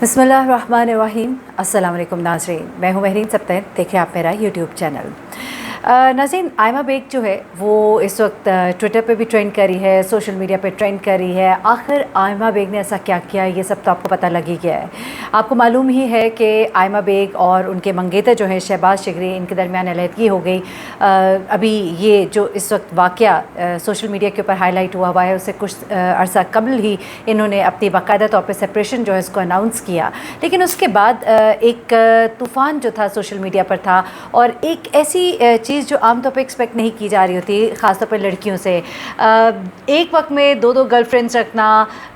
बिस्मिल्लाहिर्रहमानिर्रहीम। अस्सलाम वालेकुम नाज़रीन, मैं हूँ महरीन सब्तैन, देखिए आप मेरा यूट्यूब चैनल। नाज़रीन, आयमा बेग जो है वो इस वक्त ट्विटर पे भी ट्रेंड करी है, सोशल मीडिया पे ट्रेंड करी है। आखिर आयमा बेग ने ऐसा क्या किया, ये सब तो आपको पता लग ही गया है। आपको मालूम ही है कि आयमा बेग और उनके मंगेतर जो हैं शहबाज शिगरी, इनके दरमियान अलहदगी हो गई। अभी ये जो इस वक्त वाक़या सोशल मीडिया के ऊपर हाईलाइट हुआ है, उससे कुछ अरसा कबल ही इन्होंने अपनी बाकायदा तौर पर सेपरेशन जो है इसको अनाउंस किया। लेकिन उसके बाद एक तूफ़ान जो था सोशल मीडिया पर था, और एक ऐसी चीज़ जो आमतौर पे एक्सपेक्ट नहीं की जा रही होती, ख़ासतौर पर लड़कियों से। एक वक्त में दो गर्लफ्रेंड्स रखना,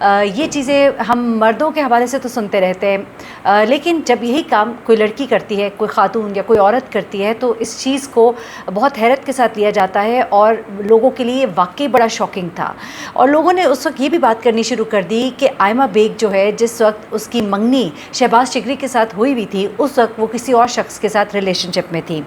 ये चीज़ें हम मर्दों के हवाले से तो सुनते रहते हैं, लेकिन जब यही काम कोई लड़की करती है, कोई खातून या कोई औरत करती है, तो इस चीज़ को बहुत हैरत के साथ लिया जाता है और लोगों के लिए वाकई बड़ा शॉकिंग था। और लोगों ने उस वक्त ये भी बात करनी शुरू कर दी कि आयमा बेग जो है, जिस वक्त उसकी मंगनी शहबाज शिगरी के साथ हुई हुई थी, उस वक्त वो किसी और शख्स के साथ रिलेशनशिप में थी।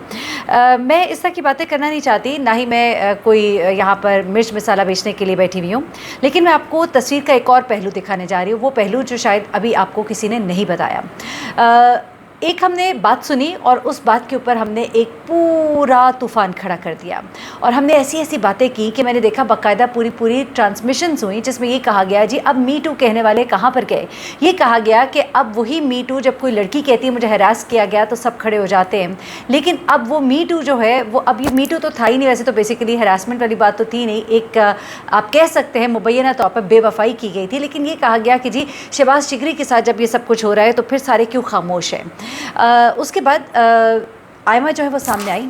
मैं इस तरह की बातें करना नहीं चाहती, ना ही मैं कोई यहाँ पर मिर्च मसाला बेचने के लिए बैठी हुई हूँ, लेकिन मैं आपको तस्वीर का एक और पहलू दिखाने जा रही हूँ, वो पहलू जो शायद अभी आपको किसी ने नहीं बताया। एक हमने बात सुनी और उस बात के ऊपर हमने एक पूरा तूफ़ान खड़ा कर दिया, और हमने ऐसी ऐसी बातें की कि मैंने देखा बाकायदा पूरी ट्रांसमिशंस हुई जिसमें ये कहा गया, जी अब मी टू कहने वाले कहाँ पर गए। ये कहा गया कि अब वही मी टू, जब कोई लड़की कहती है मुझे हरास किया गया तो सब खड़े हो जाते हैं, लेकिन अब वो मी टू जो है वो, अब ये मी टू तो था ही नहीं, वैसे तो बेसिकली हरासमेंट वाली बात तो थी नहीं, एक आप कह सकते हैं मुबैना तौर पर बेवफाई की गई थी। लेकिन ये कहा गया कि जी शहबाज शिगरी के साथ जब ये सब कुछ हो रहा है तो फिर सारे क्यों खामोश हैं। उसके बाद आयमा जो है वो सामने आई,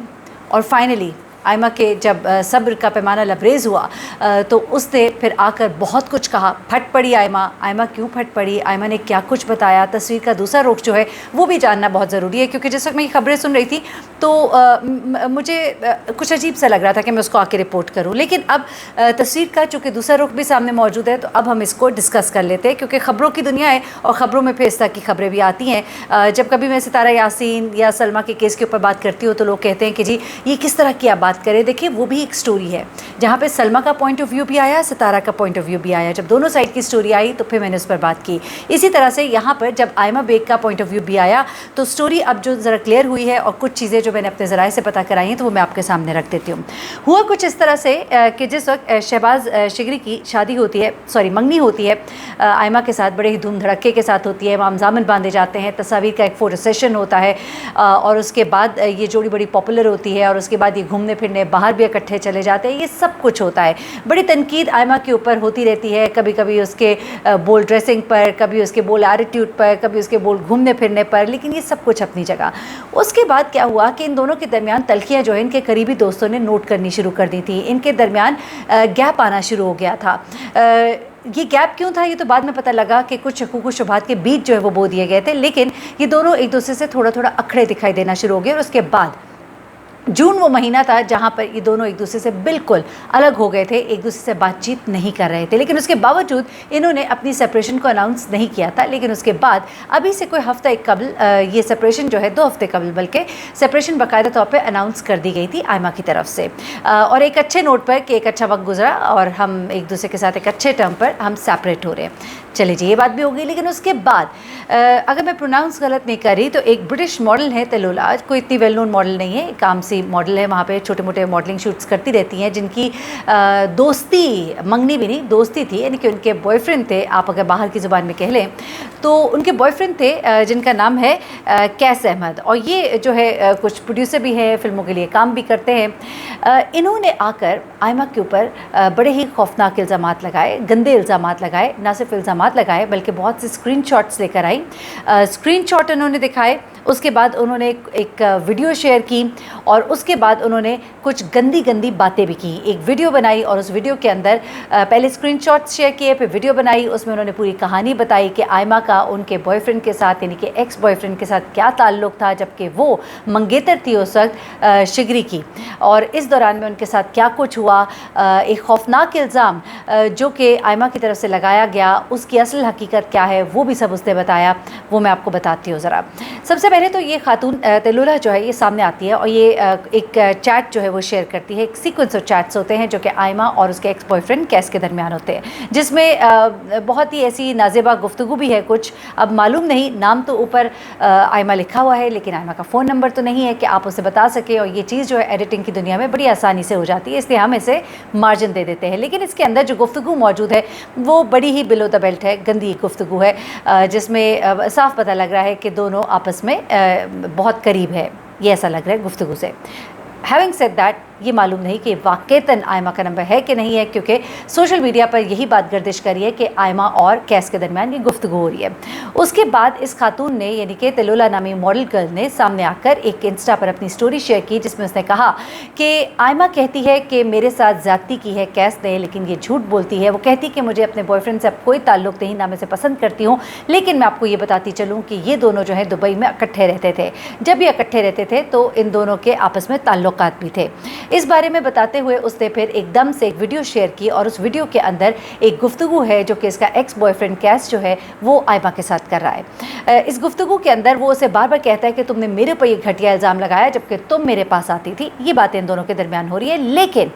और फाइनली आयमा के जब सब्र का पैमाना लबरेज़ हुआ तो उसने फिर आकर बहुत कुछ कहा। फट पड़ी आयमा क्यों फट पड़ी, आयमा ने क्या कुछ बताया। तस्वीर का दूसरा रुख जो है वो भी जानना बहुत ज़रूरी है, क्योंकि जिस वक्त मैं ये खबरें सुन रही थी तो मुझे कुछ अजीब सा लग रहा था कि मैं उसको आके रिपोर्ट करूँ। लेकिन अब तस्वीर का चूँकि दूसरा रुख भी सामने मौजूद है, तो अब हम इसको डिस्कस कर लेते हैं, क्योंकि ख़बरों की दुनिया है और ख़बरों में फिर इस तरह की खबरें भी आती हैं। जब कभी मैं सितारा यासीन या सलमा के केस के ऊपर बात करती हूँ तो लोग कहते हैं कि जी ये किस तरह की आप बात करें। देखिए, वो भी एक स्टोरी है जहाँ पे सलमा का पॉइंट ऑफ व्यू भी आया, सितारा का पॉइंट ऑफ व्यू भी आया। जब दोनों साइड की स्टोरी आई तो फिर मैंने उस पर बात की। इसी तरह से यहाँ पर जब आयमा बेग का पॉइंट ऑफ व्यू भी आया तो स्टोरी अब जो ज़रा क्लियर हुई है, और कुछ चीज़ें जो मैंने अपने ज़राए से पता कराई हैं तो वो मैं आपके सामने रख देती हूँ। हुआ कुछ इस तरह से कि जिस वक्त शहबाज शिगरी की शादी होती है, मंगनी होती है आयमा के साथ, बड़े ही धूम धड़क्के के साथ होती है। मामजामन बांधे जाते हैं, तस्वीर का एक फ़ोटो सेशन होता है, और उसके बाद ये जोड़ी बड़ी पॉपुलर होती है, और उसके बाद ये घूमने फिरने बाहर भी इकट्ठे चले जाते हैं। ये सब कुछ होता है। बड़ी तनकीद आयमा के ऊपर होती रहती है, कभी कभी उसके बोल ड्रेसिंग पर, कभी उसके बोल एटीट्यूड पर, कभी उसके बोल घूमने फिरने पर, लेकिन ये सब कुछ अपनी जगह। उसके बाद क्या हुआ कि इन दोनों के दरमियान तलखियाँ जो है इनके करीबी दोस्तों ने नोट करनी शुरू कर दी थी। इनके दरमियान गैप आना शुरू हो गया था। ये गैप क्यों था ये तो बाद में पता लगा कि कुछ शकूक शुबहात के बीच जो है वो बो दिए गए थे, लेकिन ये दोनों एक दूसरे से थोड़ा थोड़ा अखड़े दिखाई देना शुरू हो गए। और उसके बाद जून वो महीना था जहाँ पर ये दोनों एक दूसरे से बिल्कुल अलग हो गए थे, एक दूसरे से बातचीत नहीं कर रहे थे। लेकिन उसके बावजूद इन्होंने अपनी सेपरेशन को अनाउंस नहीं किया था। लेकिन उसके बाद अभी से कोई हफ्ता एक कबल ये सेपरेशन जो है, 2 हफ्ते कबल बल्कि सेपरेशन बाकायदा तौर पे अनाउंस कर दी गई थी आयमा की तरफ से, और एक अच्छे नोट पर कि एक अच्छा वक्त गुजरा और हम एक दूसरे के साथ एक अच्छे टर्म पर हम सेपरेट हो रहे हैं। चले जी, ये बात भी हो गई। लेकिन उसके बाद अगर मैं प्रोनाउंस गलत नहीं कर रही तो एक ब्रिटिश मॉडल है तलोला, कोई इतनी वेल नोन मॉडल नहीं है, काम सी मॉडल है, वहाँ पे छोटे मोटे मॉडलिंग शूट्स करती रहती हैं, जिनकी दोस्ती, मंगनी भी नहीं दोस्ती थी, यानी कि उनके बॉयफ्रेंड थे, आप अगर बाहर की ज़ुबान में कह लें तो उनके बॉयफ्रेंड थे जिनका नाम है कैस अहमद, और ये जो है कुछ प्रोड्यूसर भी हैं, फिल्मों के लिए काम भी करते हैं। इन्होंने आकर आयमा के ऊपर बड़े ही खौफनाक इल्ज़ामात लगाए, गंदे इल्ज़ामात लगाए, ना सिर्फ इल्ज़ामात लगाए बल्कि बहुत से स्क्रीनशॉट्स लेकर आई। स्क्रीनशॉट उन्होंने दिखाए, उसके बाद उन्होंने एक वीडियो शेयर की, और उसके बाद उन्होंने कुछ गंदी बातें भी की। एक वीडियो बनाई और उस वीडियो के अंदर पहले स्क्रीनशॉट्स शेयर किए, फिर वीडियो बनाई, उसमें उन्होंने पूरी कहानी बताई कि आयमा का उनके बॉयफ्रेंड के साथ, यानी कि एक्स बॉयफ्रेंड के साथ क्या ताल्लुक़ था, जबकि वो मंगेतर थी उस वक्त शिगरी की, और इस दौरान में उनके साथ क्या कुछ हुआ। एक खौफनाक इल्ज़ाम जो कि आयमा की तरफ से लगाया गया, उसकी असल हकीकत क्या है वो भी सब उसने बताया, वो मैं आपको बताती हूँ ज़रा। सबसे पहले तो ये खातून तलुला जो है ये सामने आती है और ये एक चैट जो है वो शेयर करती है। एक सीक्वेंस ऑफ चैट्स होते हैं जो कि आयमा और उसके एक्स बॉयफ्रेंड कैस के दरमियान होते हैं, जिसमें बहुत ही ऐसी नाज़ेबा गुफ्तगू भी है कुछ। अब मालूम नहीं, नाम तो ऊपर आयमा लिखा हुआ है लेकिन आयमा का फ़ोन नंबर तो नहीं है कि आप उसे बता सके, और ये चीज़ जो है एडिटिंग की दुनिया में बड़ी आसानी से हो जाती है, इसलिए हम इसे मार्जिन दे देते हैं। लेकिन इसके अंदर जो गुफ्तगू मौजूद है वो बड़ी ही बिलो द बेल्ट है, गंदी गुफ्तगू है, जिसमें साफ़ पता लग रहा है कि दोनों आपस में बहुत करीब है, ये ऐसा लग रहा है गुफ्तगू से। हैविंग सेड दैट, ये मालूम नहीं कि वाक़तन आयमा का नंबर है कि नहीं है, क्योंकि सोशल मीडिया पर यही बात गर्दिश करी है कि आयमा और कैस के दरमियान ये गुफ्तगू हो रही है। उसके बाद इस खातून ने, यानी कि तलुला नामी मॉडल गर्ल ने सामने आकर एक इंस्टा पर अपनी स्टोरी शेयर की, जिसमें उसने कहा कि आयमा कहती है कि मेरे साथ ज़्यादती की है कैस ने, लेकिन ये झूठ बोलती है। वो कहती कि मुझे अपने बॉयफ्रेंड से अब कोई ताल्लुक़ नहीं, ना मैं इसे पसंद करती हूँ, लेकिन मैं आपको ये बताती चलूँ कि ये दोनों जो है दुबई में इकट्ठे रहते थे। जब ये इकट्ठे रहते थे तो इन दोनों के आपस में ताल्लुकात भी थे। इस बारे में बताते हुए उसने फिर एकदम से एक वीडियो शेयर की, और उस वीडियो के अंदर एक गुफ्तगू है जो कि इसका एक्स बॉयफ्रेंड कैस जो है वो आयमा के साथ कर रहा है। इस गुफ्तगू के अंदर वो उसे बार बार कहता है कि तुमने मेरे पर ये घटिया इल्ज़ाम लगाया जबकि तुम मेरे पास आती थी। ये बातें इन दोनों के दरमियान हो रही है, लेकिन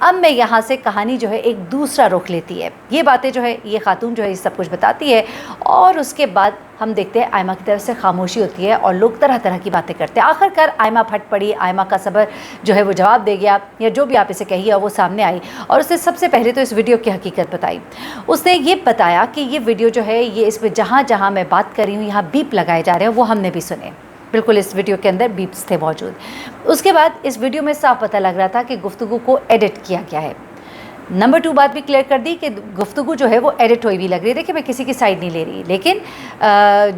अब मैं यहाँ से कहानी जो है एक दूसरा रुख लेती है। ये बातें जो है ये खातून जो है ये सब कुछ बताती है, और उसके बाद हम देखते हैं आयमा की तरफ से खामोशी होती है और लोग तरह तरह की बातें करते हैं। आखिरकार आयमा फट पड़ी, आयमा का सब्र जो है वो जवाब दे गया, या जो भी आप इसे कहिए, वो सामने आई और उसने सबसे पहले तो इस वीडियो की हकीकत बताई। उसने ये बताया कि ये वीडियो जो है ये इसमें जहाँ जहाँ मैं बात कर रही हूँ यहाँ बीप लगाए जा रहे हैं, वो हमने भी सुने। बिल्कुल इस वीडियो के अंदर बीप्स थे मौजूद। उसके बाद इस वीडियो में साफ पता लग रहा था कि गुफ्तगू को एडिट किया गया है। नंबर 2 बात भी क्लियर कर दी कि गुफ्तगू जो है वो एडिट हुई भी लग रही है। देखिए, मैं किसी की साइड नहीं ले रही, लेकिन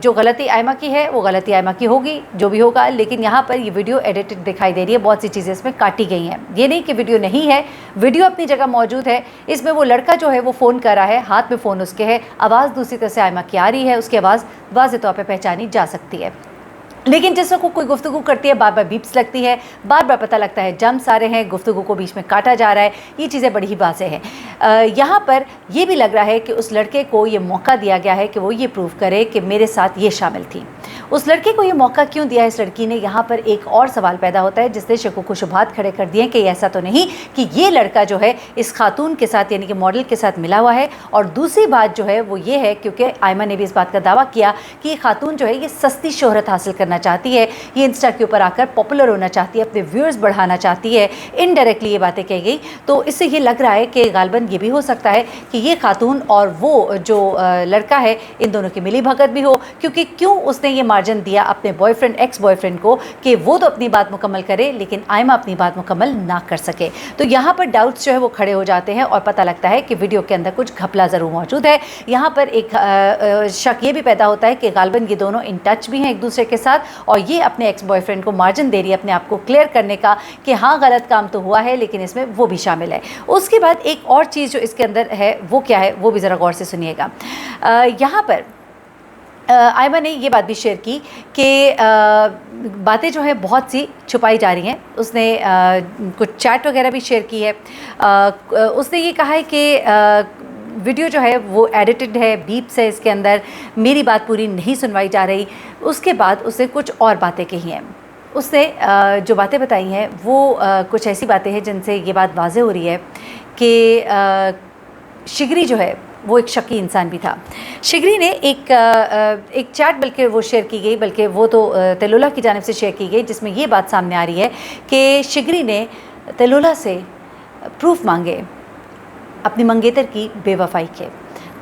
जो गलती आयमा की है वो गलती आयमा की होगी, जो भी होगा। लेकिन यहाँ पर ये वीडियो एडिटेड दिखाई दे रही है, बहुत सी चीज़ें इसमें काटी गई हैं। ये नहीं कि वीडियो नहीं है, वीडियो अपनी जगह मौजूद है। इसमें वो लड़का जो है वो फ़ोन कर रहा है, हाथ में फ़ोन उसके है, आवाज़ दूसरी तरह से आयमा की आ रही है, उसकी आवाज़ वाज़ेह तौर पर पहचानी जा सकती है। लेकिन जिस वक्त कोई गुफ्तगू करती है बार बार बीप्स लगती है, बार बार पता लगता है जम्स आ रहे हैं, गुफ्तगू को बीच में काटा जा रहा है, ये चीज़ें बड़ी ही वाज़ेह हैं। यहाँ पर यह भी लग रहा है कि उस लड़के को ये मौका दिया गया है कि वो ये प्रूव करे कि मेरे साथ ये शामिल थी। उस लड़के को ये मौका क्यों दिया इस लड़की ने? यहाँ पर एक और सवाल पैदा होता है जिसने शकुक व शुबहात खड़े कर दिए कि ऐसा तो नहीं कि ये लड़का जो है इस खातून के साथ यानी कि मॉडल के साथ मिला हुआ है। और दूसरी बात जो है वो ये है, क्योंकि आयमा ने भी इस बात का दावा किया कि ये खातून जो है ये सस्ती शोहरत हासिल करना चाहती है, ये इंस्टा के ऊपर आकर पॉपुलर होना चाहती है, अपने व्यूअर्स बढ़ाना चाहती है। इनडायरेक्टली ये बातें कही गई, तो इससे ये लग रहा है कि गालबन ये भी हो सकता है कि ये खातून और वो जो लड़का है इन दोनों की मिली भगत भी हो। क्योंकि क्यों उसने ये मार्जिन दिया अपने बॉयफ्रेंड एक्स बॉयफ्रेंड को कि वो तो अपनी बात मुकम्मल करे लेकिन आयमा अपनी बात मुकम्मल ना कर सके। तो यहाँ पर डाउट्स जो है वो खड़े हो जाते हैं और पता लगता है कि वीडियो के अंदर कुछ घपला ज़रूर मौजूद है। यहाँ पर एक शक ये भी पैदा होता है कि गालबन ये दोनों इन टच भी हैं एक दूसरे के साथ, और ये अपने एक्स बॉयफ्रेंड को मार्जिन दे रही है अपने आप को क्लियर करने का कि हाँ गलत काम तो हुआ है लेकिन इसमें वो भी शामिल है। उसके बाद एक और चीज़ जो इसके अंदर है वो क्या है वो भी ज़रा गौर से सुनिएगा। यहाँ पर आयमा ने ये बात भी शेयर की कि बातें जो है बहुत सी छुपाई जा रही हैं। उसने कुछ चैट वगैरह भी शेयर की है। उसने ये कहा है कि वीडियो जो है वो एडिटेड है, बीप्स है इसके अंदर, मेरी बात पूरी नहीं सुनवाई जा रही। उसके बाद उसने कुछ और बातें कही हैं। उसने जो बातें बताई हैं वो कुछ ऐसी बातें हैं जिनसे ये बात वाज़ेह हो रही है कि शिगरी जो है वो एक शकी इंसान भी था। शिगरी ने एक चैट बल्कि वो शेयर की गई, बल्कि वो तो तलुला की जानिब से शेयर की गई, जिसमें ये बात सामने आ रही है कि शिगरी ने तलुला से प्रूफ मांगे अपनी मंगेतर की बेवफाई के।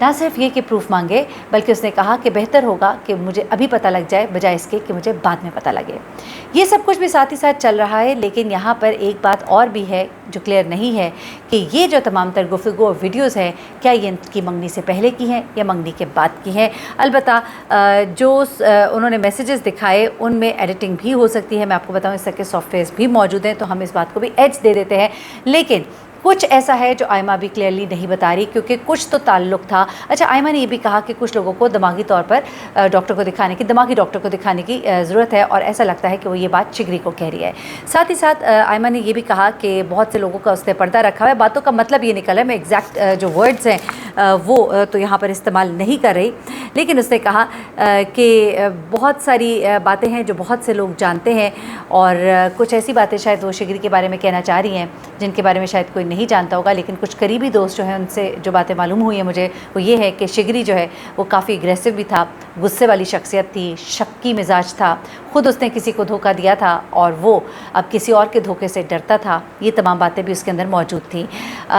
ना सिर्फ ये कि प्रूफ मांगे, बल्कि उसने कहा कि बेहतर होगा कि मुझे अभी पता लग जाए बजाय इसके कि मुझे बाद में पता लगे। ये सब कुछ भी साथ ही साथ चल रहा है, लेकिन यहाँ पर एक बात और भी है जो क्लियर नहीं है कि ये जो तमाम तर गुफ्तगू और वीडियोज़ हैं क्या ये इनकी मंगनी से पहले की हैं या मंगनी के बाद की हैं। अलबत्ता जो उन्होंने मैसेजेस दिखाए उनमें एडिटिंग भी हो सकती है। मैं आपको बताऊँ इस तरह के सॉफ्टवेयर्स भी मौजूद हैं, तो हम इस बात को भी एज दे देते हैं। लेकिन कुछ ऐसा है जो आयमा भी क्लियरली नहीं बता रही, क्योंकि कुछ तो ताल्लुक था। अच्छा, आयमा ने ये भी कहा कि कुछ लोगों को दिमागी तौर पर डॉक्टर को दिखाने की दिमागी डॉक्टर को दिखाने की ज़रूरत है, और ऐसा लगता है कि वो ये बात शिगरी को कह रही है। साथ ही साथ आयमा ने ये भी कहा कि बहुत से लोगों का उसने पर्दा रखा हुआ है। बातों का मतलब ये निकला है, मैं एग्जैक्ट जो वर्ड्स हैं वो तो यहाँ पर इस्तेमाल नहीं कर रही, लेकिन उसने कहा कि बहुत सारी बातें हैं जो बहुत से लोग जानते हैं, और कुछ ऐसी बातें शायद वो शिगरी के बारे में कहना चाह रही हैं जिनके बारे में शायद कोई नहीं जानता होगा। लेकिन कुछ करीबी दोस्त जो हैं उनसे जो बातें मालूम हुई हैं मुझे, वो ये है कि शिगरी जो है वो काफ़ी एग्रेसिव भी था, गुस्से वाली शख्सियत थी, शक्की मिजाज था, ख़ुद उसने किसी को धोखा दिया था और वो अब किसी और के धोखे से डरता था। ये तमाम बातें भी उसके अंदर मौजूद थी।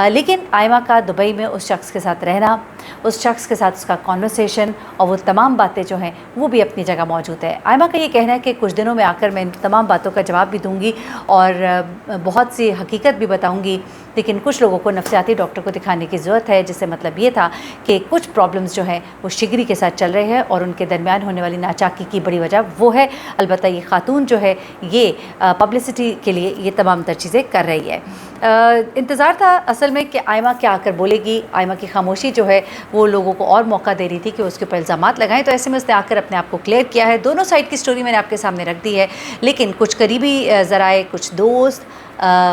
लेकिन आयमा का दुबई में उस शख्स के साथ रहना, उस शख्स के साथ उसका कॉन्वर्सेशन और वो तमाम बातें जो हैं वो भी अपनी जगह मौजूद है। आयमा का ये कहना है कि कुछ दिनों में आकर मैं इन तमाम बातों का जवाब भी दूंगी और बहुत सी हकीकत भी बताऊंगी, लेकिन कुछ लोगों को नफ्सियाती डॉक्टर को दिखाने की ज़रूरत है, जिससे मतलब ये था कि कुछ प्रॉब्लम्स जो हैं वो शिगरी के साथ चल रहे हैं और उनके दरमियान होने वाली नाचाकी की बड़ी वजह वो है। अलबत्ता ये खातून जो है ये पब्लिसिटी के लिए ये तमाम तर चीज़ें कर रही है। इंतज़ार था असल में कि आयमा क्या आकर बोलेगी। आयमा की खामोशी जो है वो लोगों को और मौका दे रही थी कि उसके ऊपर इल्ज़ामात लगाएं, तो ऐसे में उसने आकर अपने आप को क्लियर किया है। दोनों साइड की स्टोरी मैंने आपके सामने रख दी है, लेकिन कुछ करीबी ज़राए, कुछ दोस्त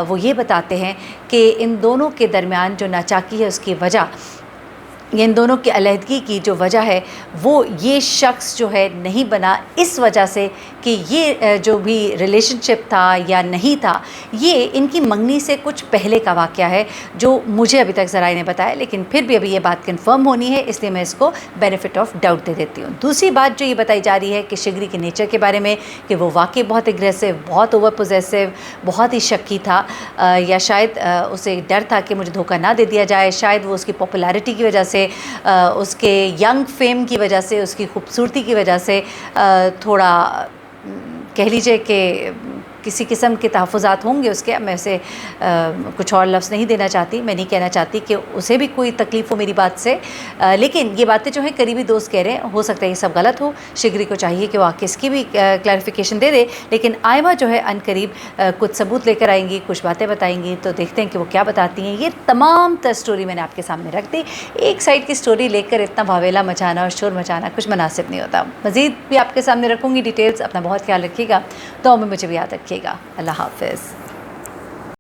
वो ये बताते हैं कि इन दोनों के दरमियान जो नाचाकी है उसकी वजह, इन दोनों की अलहदगी की जो वजह है वो ये शख्स जो है नहीं बना, इस वजह से कि ये जो भी रिलेशनशिप था या नहीं था, ये इनकी मंगनी से कुछ पहले का वाक़या है जो मुझे अभी तक ज़राए ने बताया, लेकिन फिर भी अभी ये बात कन्फर्म होनी है, इसलिए मैं इसको बेनिफिट ऑफ डाउट दे देती हूँ। दूसरी बात जो ये बताई जा रही है कि शिगरी के नेचर के बारे में कि वो वाकई बहुत एग्रेसिव, बहुत ओवर पोजेसिव, बहुत ही शक्की था, या शायद उसे डर था कि मुझे धोखा ना दे दिया जाए, शायद वो उसकी पॉपुलैरिटी की वजह से, उसके यंग फेम की वजह से, उसकी खूबसूरती की वजह से थोड़ा कह लीजिए कि किसी किस्म के तहफ़्फ़ुज़ात होंगे उसके। मैं उसे कुछ और लफ्ज़ नहीं देना चाहती, मैं नहीं कहना चाहती कि उसे भी कोई तकलीफ़ हो मेरी बात से, लेकिन ये बातें जो हैं करीबी दोस्त कह रहे हैं, हो सकता है ये सब गलत हो। शिगरी को चाहिए कि वो आके इसकी भी क्लैरिफिकेशन दे दे, लेकिन आयमा जो है अनकरीब कुछ सबूत लेकर आएंगी, कुछ बातें बताएंगी, तो देखते हैं कि वो क्या बताती हैं। ये तमाम तर स्टोरी मैंने आपके सामने रख दी। एक साइड की स्टोरी लेकर इतना भावेला मचाना और शोर मचाना कुछ मुनासिब नहीं होता। मज़ीद भी आपके सामने रखूँगी डिटेल्स। अपना बहुत ख्याल रखिएगा, तो में मुझे भी याद रखिएगा। अल्लाह हाफ़िज़।